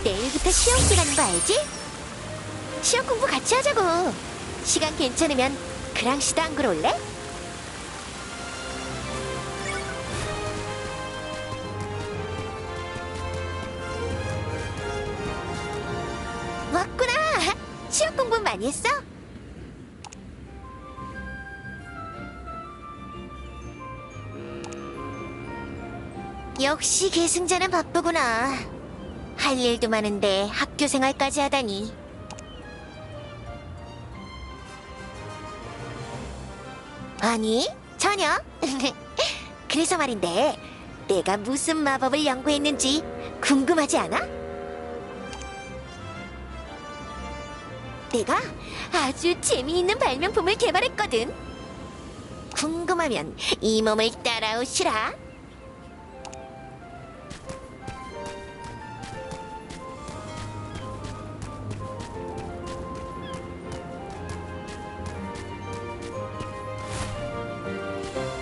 내일부터 시험 기간인 거 알지? 시험 공부 같이 하자고. 시간 괜찮으면 그랑씨도 안 그럴래? 왔구나. 시험 공부 많이 했어? 역시 계승자는 바쁘구나. 할 일도 많은데 학교 생활까지 하다니. 아니, 전혀. 그래서 말인데, 내가 무슨 마법을 연구했는지 궁금하지 않아? 내가 아주 재미있는 발명품을 개발했거든. 궁금하면 이 몸을 따라오시라.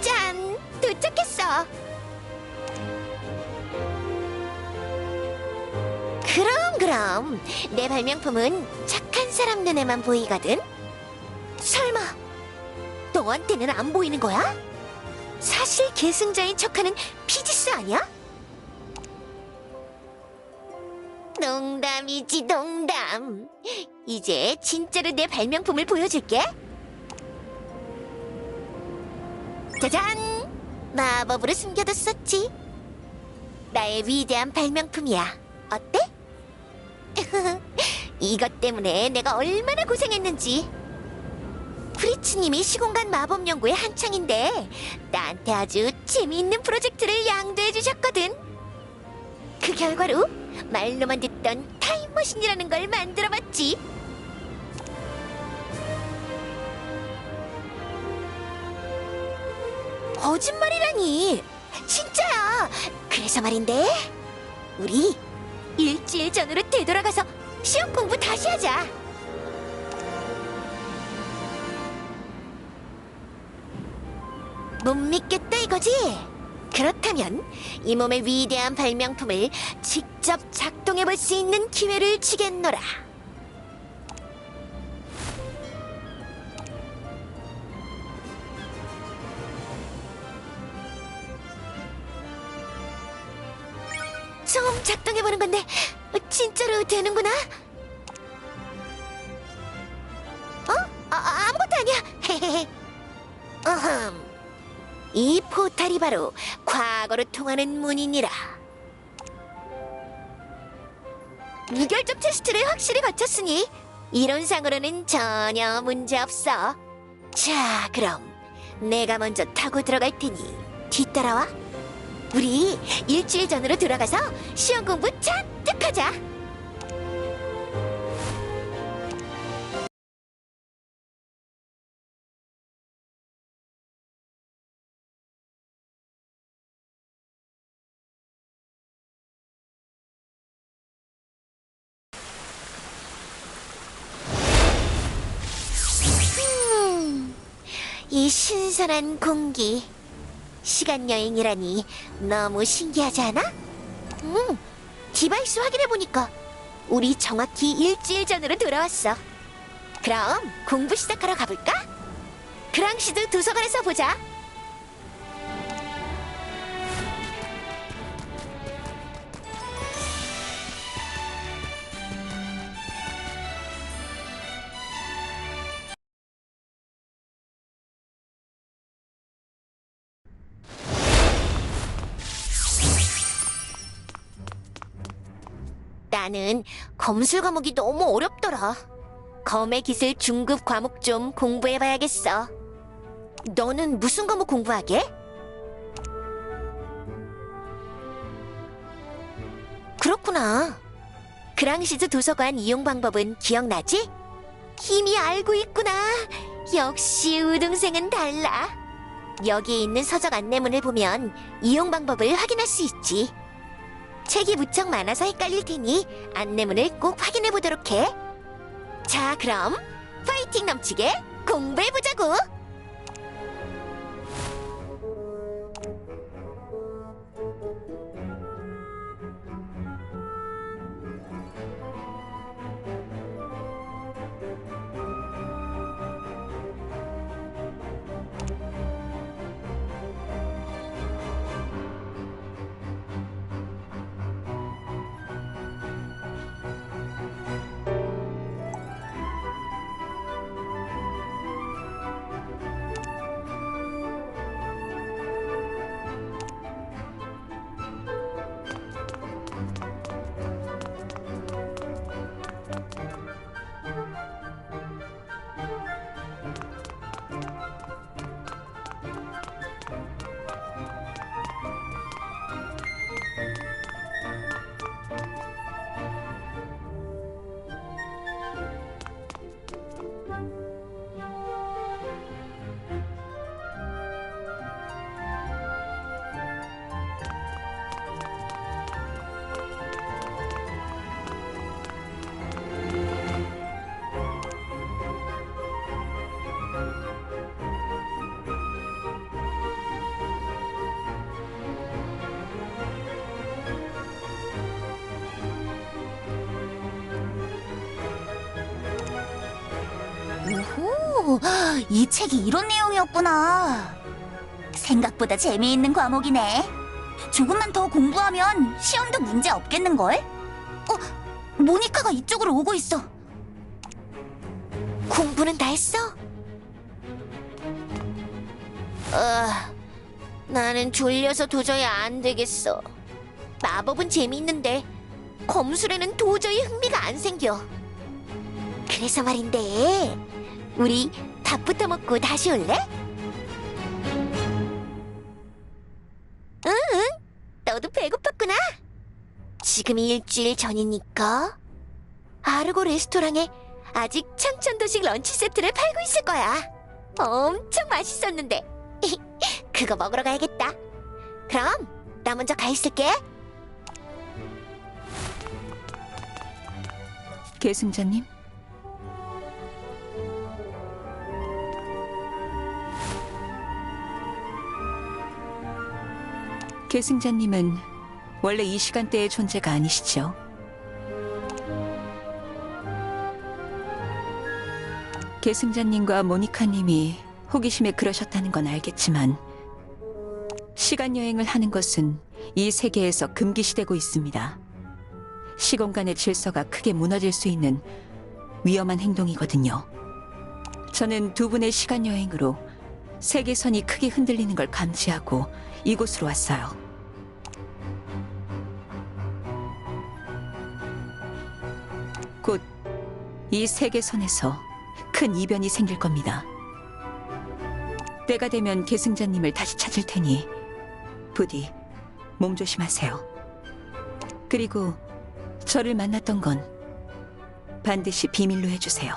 짠! 도착했어. 그럼 내 발명품은 착한 사람 눈에만 보이거든? 설마 너한테는 안 보이는 거야? 사실 계승자인 척하는 피지스 아니야? 농담이지, 농담. 이제 진짜로 내 발명품을 보여줄게. 짜잔! 마법으로 숨겨뒀었지. 나의 위대한 발명품이야. 어때? 이것 때문에 내가 얼마나 고생했는지. 프리츠님이 시공간 마법 연구에 한창인데 나한테 아주 재미있는 프로젝트를 양도해 주셨거든. 그 결과로 말로만 듣던 타임머신이라는 걸 만들어봤지. 거짓말이라니. 진짜야. 그래서 말인데, 우리 일주일 전으로 되돌아가서 시험 공부 다시 하자. 못 믿겠다 이거지? 그렇다면 이 몸의 위대한 발명품을 직접 작동해볼 수 있는 기회를 주겠노라. 처음 작동해보는 건데 진짜로 되는구나? 아무것도 아니야. 어흠. 이 포탈이 바로 과거로 통하는 문이니라. 무결점 테스트를 확실히 거쳤으니 이론상으로는 전혀 문제없어. 자, 그럼 내가 먼저 타고 들어갈 테니 뒤따라와. 우리 일주일 전으로 돌아가서 시험 공부 잔뜩 하자. 이 신선한 공기. 시간 여행이라니 너무 신기하지 않아? 디바이스 확인해보니까 우리 정확히 일주일 전으로 돌아왔어. 그럼 공부 시작하러 가볼까? 그랑시드 도서관에서 보자. 나는 검술 과목이 너무 어렵더라. 검의 기술 중급 과목 좀 공부해봐야겠어. 너는 무슨 과목 공부하게? 그렇구나. 그랑시즈 도서관 이용 방법은 기억나지? 이미 알고 있구나. 역시 우등생은 달라. 여기에 있는 서적 안내문을 보면 이용 방법을 확인할 수 있지. 책이 무척 많아서 헷갈릴 테니 안내문을 꼭 확인해보도록 해. 자, 그럼 파이팅 넘치게 공부해보자고! 오, 이 책이 이런 내용이었구나. 생각보다 재미있는 과목이네. 조금만 더 공부하면 시험도 문제 없겠는걸? 모니카가 이쪽으로 오고 있어. 공부는 다 했어? 나는 졸려서 도저히 안 되겠어. 마법은 재미있는데 검술에는 도저히 흥미가 안 생겨. 그래서 말인데, 우리 밥부터 먹고 다시 올래? 응, 너도 배고팠구나. 지금이 일주일 전이니까 아르고 레스토랑에 아직 참전도식 런치 세트를 팔고 있을 거야. 엄청 맛있었는데. 그거 먹으러 가야겠다. 그럼 나 먼저 가 있을게. 계승자님? 계승자님은 원래 이 시간대의 존재가 아니시죠? 계승자님과 모니카님이 호기심에 그러셨다는 건 알겠지만 시간여행을 하는 것은 이 세계에서 금기시되고 있습니다. 시공간의 질서가 크게 무너질 수 있는 위험한 행동이거든요. 저는 두 분의 시간여행으로 세계선이 크게 흔들리는 걸 감지하고 이곳으로 왔어요. 곧 이 세계선에서 큰 이변이 생길 겁니다. 때가 되면 계승자님을 다시 찾을 테니 부디 몸조심하세요. 그리고 저를 만났던 건 반드시 비밀로 해주세요.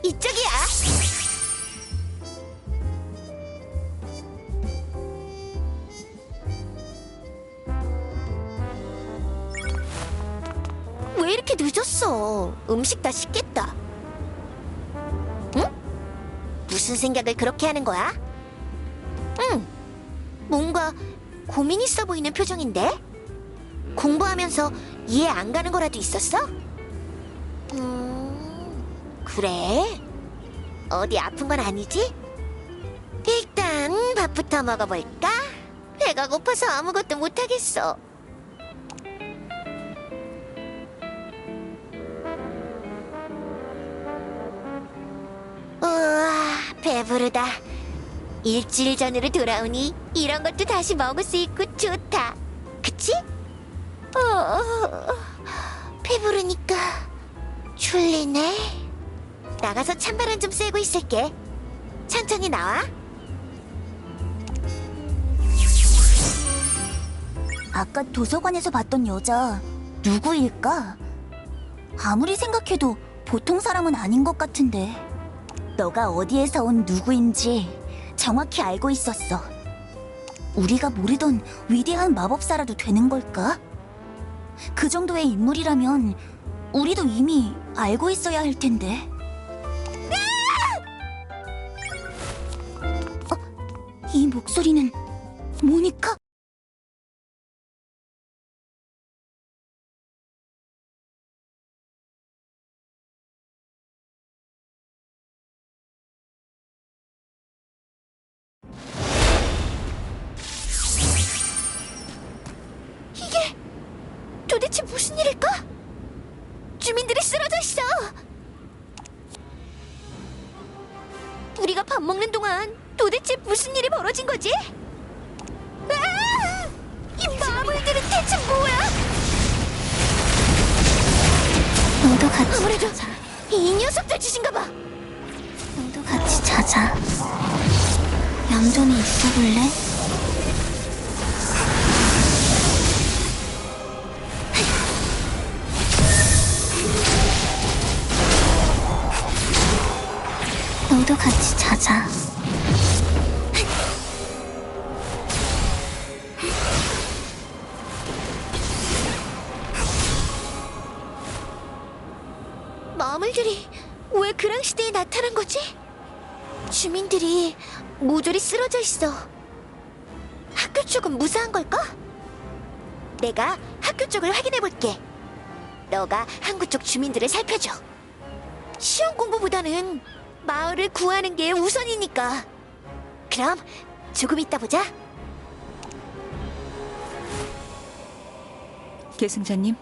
이쪽이야. 왜 이렇게 늦었어? 음식 다 식겠다. 응? 무슨 생각을 그렇게 하는 거야? 응, 뭔가 고민 있어 보이는 표정인데? 공부하면서 이해 안 가는 거라도 있었어? 그래? 어디 아픈 건 아니지? 일단 밥부터 먹어볼까? 배가 고파서 아무것도 못하겠어. 우와, 배부르다. 일주일 전으로 돌아오니 이런 것도 다시 먹을 수 있고 좋다. 그치? 배부르니까 졸리네. 나가서 찬바람 좀 쐬고 있을게. 천천히 나와. 아까 도서관에서 봤던 여자 누구일까? 아무리 생각해도 보통 사람은 아닌 것 같은데. 너가 어디에서 온 누구인지 정확히 알고 있었어. 우리가 모르던 위대한 마법사라도 되는 걸까? 그 정도의 인물이라면 우리도 이미 알고 있어야 할 텐데. 이 목소리는 모니카? 도대체 무슨 일일까? 주민들이 쓰러져 있어. 우리가 밥 먹는 동안 도대체 무슨 일이 벌어진 거지? 아! 이 마물들은 대체 뭐야? 너도 같이 아무래도 자자. 이 녀석들 짓인가 봐. 너도 같이 자자. 얌전히 있어볼래? 너도 같이 자자. 마물들이 왜 그랑 시대에 나타난 거지? 주민들이 모조리 쓰러져 있어. 학교 쪽은 무사한 걸까? 내가 학교 쪽을 확인해 볼게. 너가 항구 쪽 주민들을 살펴줘. 시험 공부보다는 마을을 구하는 게 우선이니까. 그럼 조금 이따 보자. 계승자님,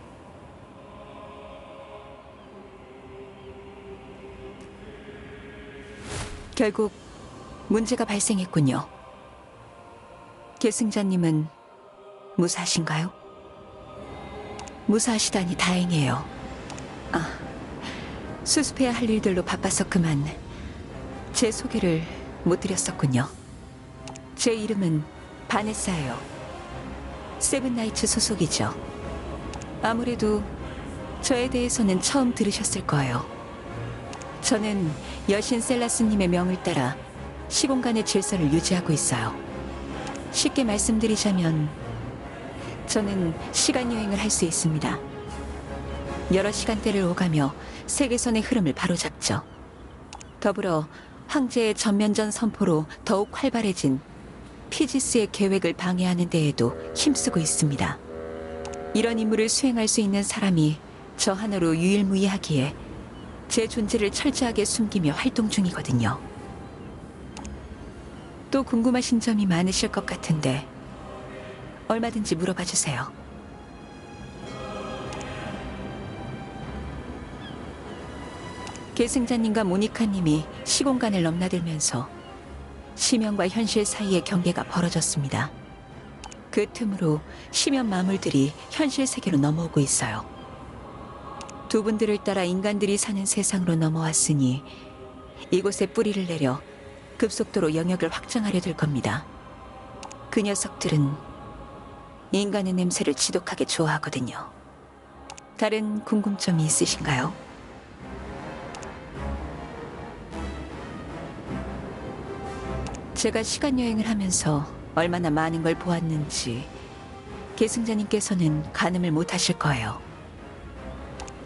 결국 문제가 발생했군요. 계승자님은 무사하신가요? 무사하시다니 다행이에요. 아, 수습해야 할 일들로 바빠서 그만 제 소개를 못 드렸었군요. 제 이름은 바네사예요. 세븐나이츠 소속이죠. 아무래도 저에 대해서는 처음 들으셨을 거예요. 저는 여신 셀라스님의 명을 따라 시공간의 질서를 유지하고 있어요. 쉽게 말씀드리자면 저는 시간여행을 할 수 있습니다. 여러 시간대를 오가며 세계선의 흐름을 바로잡죠. 더불어 황제의 전면전 선포로 더욱 활발해진 피지스의 계획을 방해하는 데에도 힘쓰고 있습니다. 이런 임무를 수행할 수 있는 사람이 저 하나로 유일무이하기에 제 존재를 철저하게 숨기며 활동 중이거든요. 또 궁금하신 점이 많으실 것 같은데 얼마든지 물어봐 주세요. 계승자님과 모니카님이 시공간을 넘나들면서 심연과 현실 사이의 경계가 벌어졌습니다. 그 틈으로 심연 마물들이 현실 세계로 넘어오고 있어요. 두 분들을 따라 인간들이 사는 세상으로 넘어왔으니 이곳에 뿌리를 내려 급속도로 영역을 확장하려 들 겁니다. 그 녀석들은 인간의 냄새를 지독하게 좋아하거든요. 다른 궁금점이 있으신가요? 제가 시간여행을 하면서 얼마나 많은 걸 보았는지 계승자님께서는 가늠을 못하실 거예요.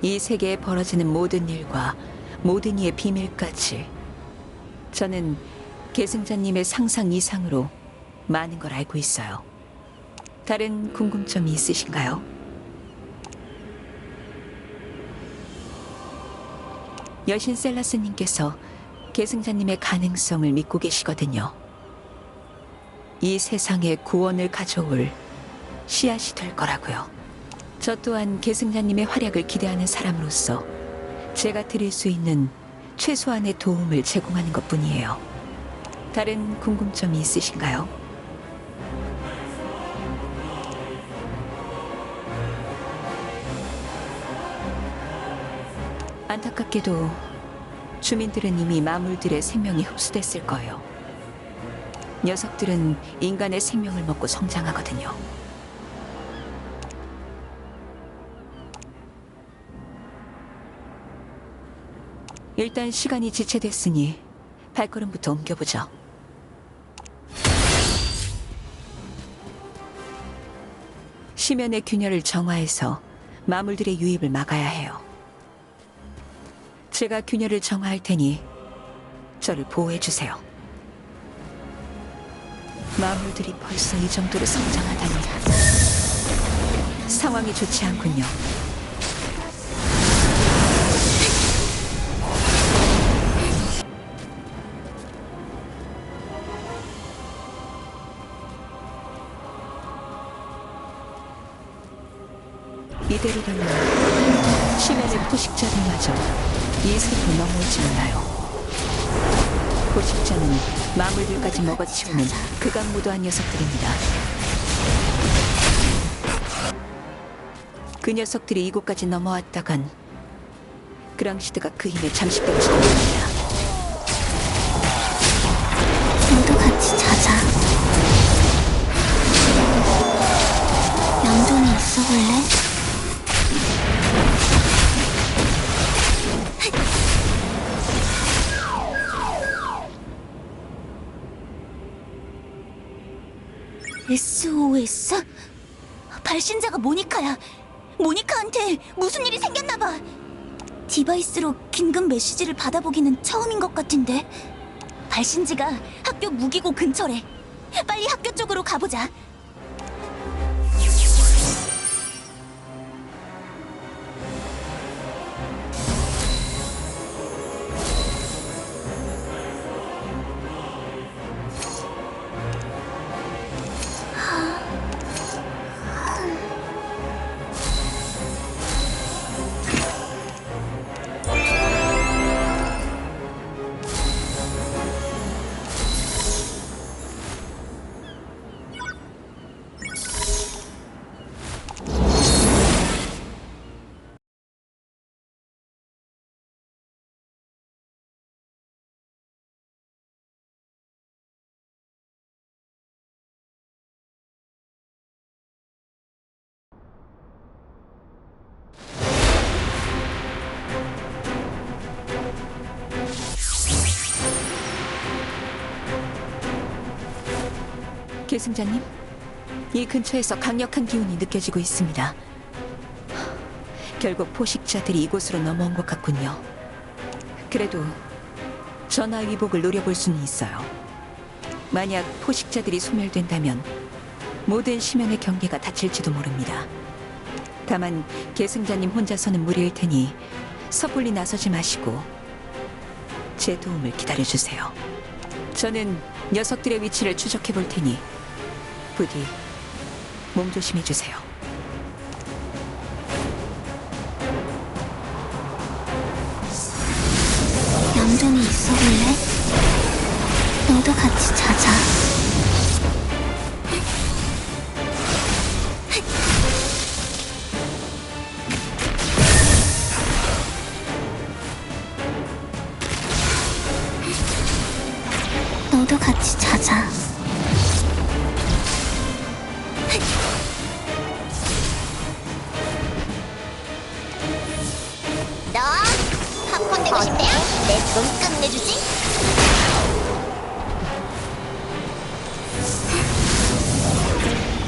이 세계에 벌어지는 모든 일과 모든 이의 비밀까지 저는 계승자님의 상상 이상으로 많은 걸 알고 있어요. 다른 궁금점이 있으신가요? 여신 셀라스님께서 계승자님의 가능성을 믿고 계시거든요. 이 세상에 구원을 가져올 씨앗이 될 거라고요. 저 또한 계승자님의 활약을 기대하는 사람으로서 제가 드릴 수 있는 최소한의 도움을 제공하는 것뿐이에요. 다른 궁금점이 있으신가요? 안타깝게도 주민들은 이미 마물들의 생명이 흡수됐을 거예요. 녀석들은 인간의 생명을 먹고 성장하거든요. 일단 시간이 지체됐으니 발걸음부터 옮겨보죠. 심연의 균열을 정화해서 마물들의 유입을 막아야 해요. 제가 균열을 정화할 테니 저를 보호해주세요. 마물들이 벌써 이 정도로 성장하다니 상황이 좋지 않군요. 이대로라면 심연의 포식자들마저 이 숲을 넘어올지 몰라요. 포식자는 마물들까지 먹어치우는 극악무도한 녀석들입니다. 그 녀석들이 이곳까지 넘어왔다간 그랑시드가 그 힘에 잠식될지 모릅니다. 모두 같이 자자. 얌전히 있어볼래? SOS? 발신자가 모니카야. 모니카한테 무슨 일이 생겼나봐. 디바이스로 긴급 메시지를 받아보기는 처음인 것 같은데. 발신지가 학교 무기고 근처래. 빨리 학교 쪽으로 가보자. 계승자님, 이 근처에서 강력한 기운이 느껴지고 있습니다. 결국 포식자들이 이곳으로 넘어온 것 같군요. 그래도 전화 위복을 노려볼 수는 있어요. 만약 포식자들이 소멸된다면 모든 심연의 경계가 닫힐지도 모릅니다. 다만 계승자님 혼자서는 무리일 테니 섣불리 나서지 마시고 제 도움을 기다려주세요. 저는 녀석들의 위치를 추적해 볼 테니 부디 몸조심해주세요. 얌전히 있어볼래? 너도 같이 자자. 너도 같이 자자. 너 팝콘 되고 싶냐? 내 돈 끝내주지.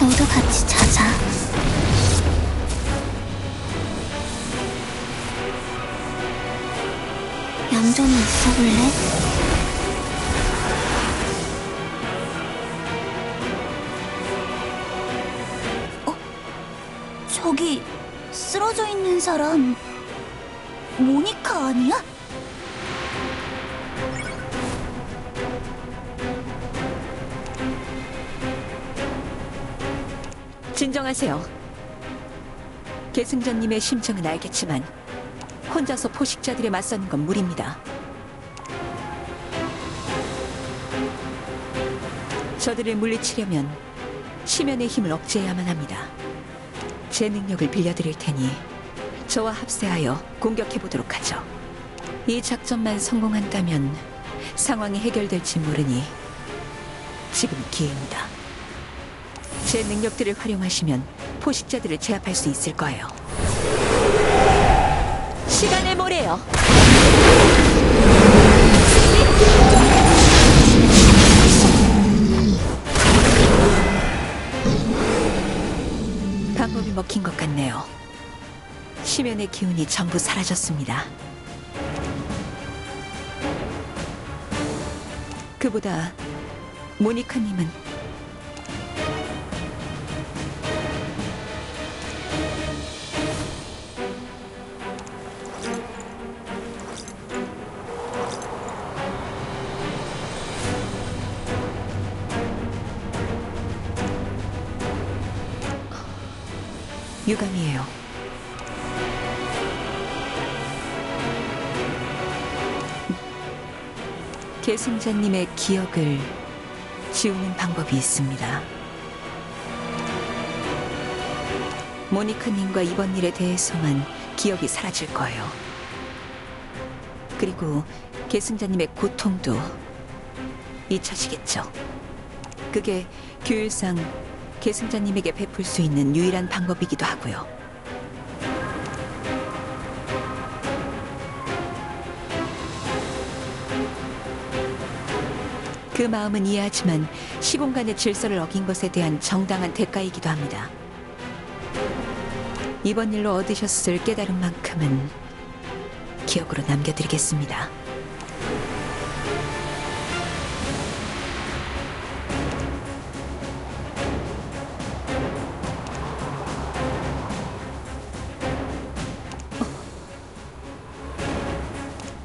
너도 같이 자자. 얌전히 있어볼래? 저기 쓰러져 있는 사람 모니카 아니야? 진정하세요. 계승자님의 심정은 알겠지만 혼자서 포식자들에 맞서는 건 무리입니다. 저들을 물리치려면 심연의 힘을 억제해야만 합니다. 제 능력을 빌려드릴 테니 저와 합세하여 공격해보도록 하죠. 이 작전만 성공한다면 상황이 해결될지 모르니 지금 기회입니다. 제 능력들을 활용하시면 포식자들을 제압할 수 있을 거예요. 시간의 모래요. 방법이 먹힌 것 같네요. 심연의 기운이 전부 사라졌습니다. 그보다 모니카님은 유감이에요. 계승자님의 기억을 지우는 방법이 있습니다. 모니카님과 이번 일에 대해서만 기억이 사라질 거예요. 그리고 계승자님의 고통도 잊혀지겠죠. 그게 규율상 계승자님에게 베풀 수 있는 유일한 방법이기도 하고요. 그 마음은 이해하지만 시공간의 질서를 어긴 것에 대한 정당한 대가이기도 합니다. 이번 일로 얻으셨을 깨달음만큼은 기억으로 남겨드리겠습니다.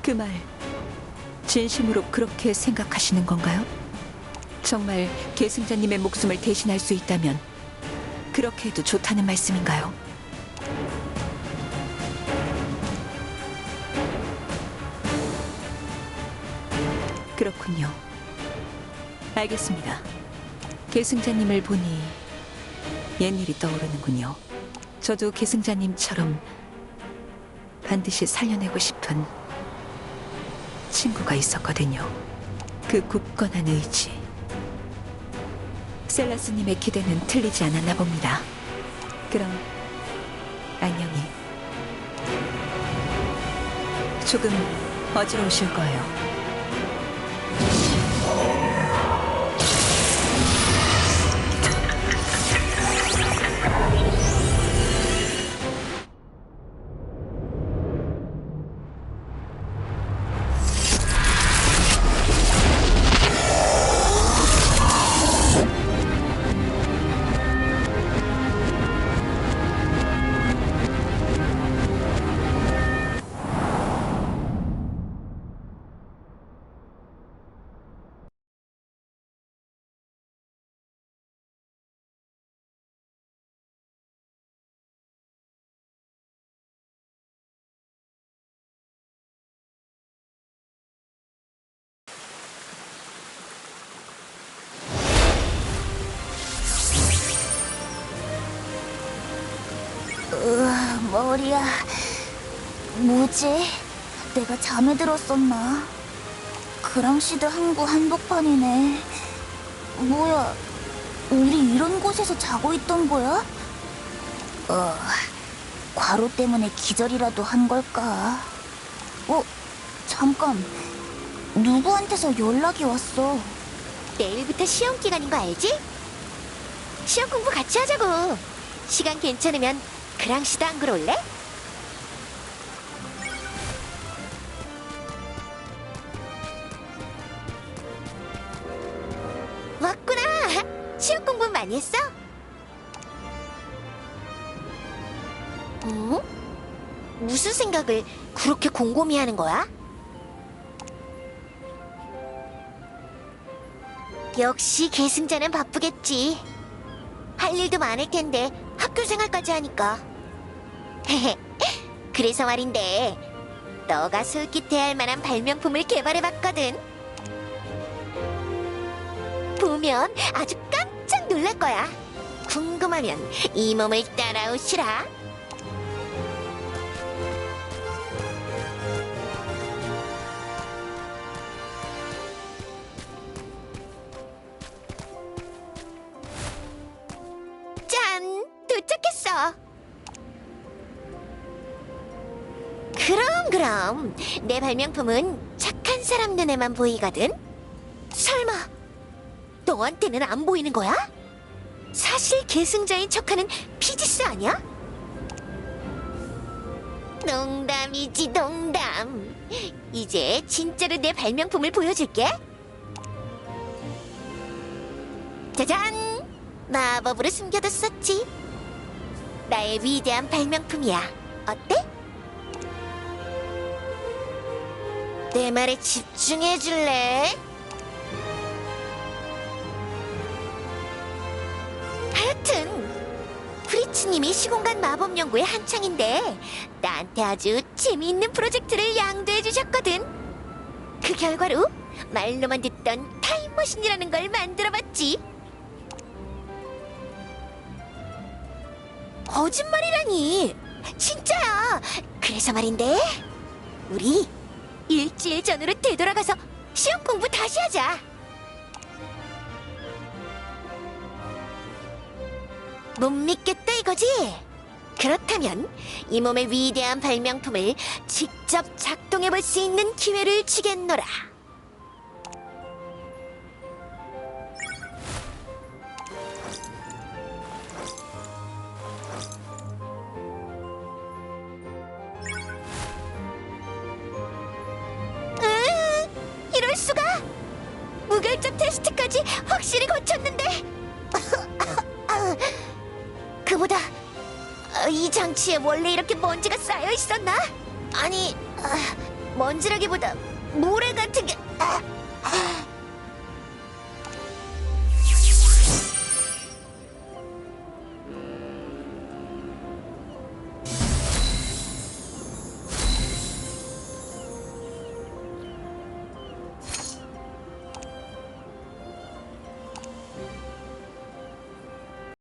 그 말 진심으로 그렇게 생각하시는 건가요? 정말 계승자님의 목숨을 대신할 수 있다면 그렇게 해도 좋다는 말씀인가요? 그렇군요. 알겠습니다. 계승자님을 보니 옛일이 떠오르는군요. 저도 계승자님처럼 반드시 살려내고 싶은 친구가 있었거든요. 그 굳건한 의지. 셀라스님의 기대는 틀리지 않았나 봅니다. 그럼 안녕히. 조금 어지러우실 거예요. 머리야. 뭐지? 내가 잠에 들었었나? 그랑시드 항구 한복판이네. 뭐야, 우리 이런 곳에서 자고 있던 거야? 과로 때문에 기절이라도 한 걸까? 잠깐. 누구한테서 연락이 왔어. 내일부터 시험 기간인 거 알지? 시험 공부 같이 하자고. 시간 괜찮으면 그랑시드 항구로 올래? 왔구나. 시험 공부 많이 했어? 무슨 생각을 그렇게 곰곰이 하는 거야? 역시 계승자는 바쁘겠지. 할 일도 많을 텐데 학교 생활까지 하니까. 그래서 말인데 너가 솔깃해야 할 만한 발명품을 개발해봤거든. 보면 아주 깜짝 놀랄 거야. 궁금하면 이 몸을 따라오시라. 짠! 도착했어. 그럼 내 발명품은 착한 사람 눈에만 보이거든? 설마 너한테는 안 보이는 거야? 사실 계승자인 척하는 피지스 아니야? 농담이지 농담. 이제 진짜로 내 발명품을 보여줄게. 짜잔! 마법으로 숨겨뒀었지. 나의 위대한 발명품이야. 어때? 내 말에 집중해줄래? 하여튼 프리츠님이 시공간 마법 연구에 한창인데 나한테 아주 재미있는 프로젝트를 양도해 주셨거든. 그 결과로 말로만 듣던 타임머신이라는 걸 만들어봤지. 거짓말이라니. 진짜야. 그래서 말인데 우리 일주일 전으로 되돌아가서 시험 공부 다시 하자. 못 믿겠다 이거지? 그렇다면 이 몸의 위대한 발명품을 직접 작동해볼 수 있는 기회를 주겠노라. 이럴 수가! 무결점 테스트까지 확실히 거쳤는데. 그보다 이 장치에 원래 이렇게 먼지가 쌓여 있었나? 아니, 먼지라기보다 모래 같은 게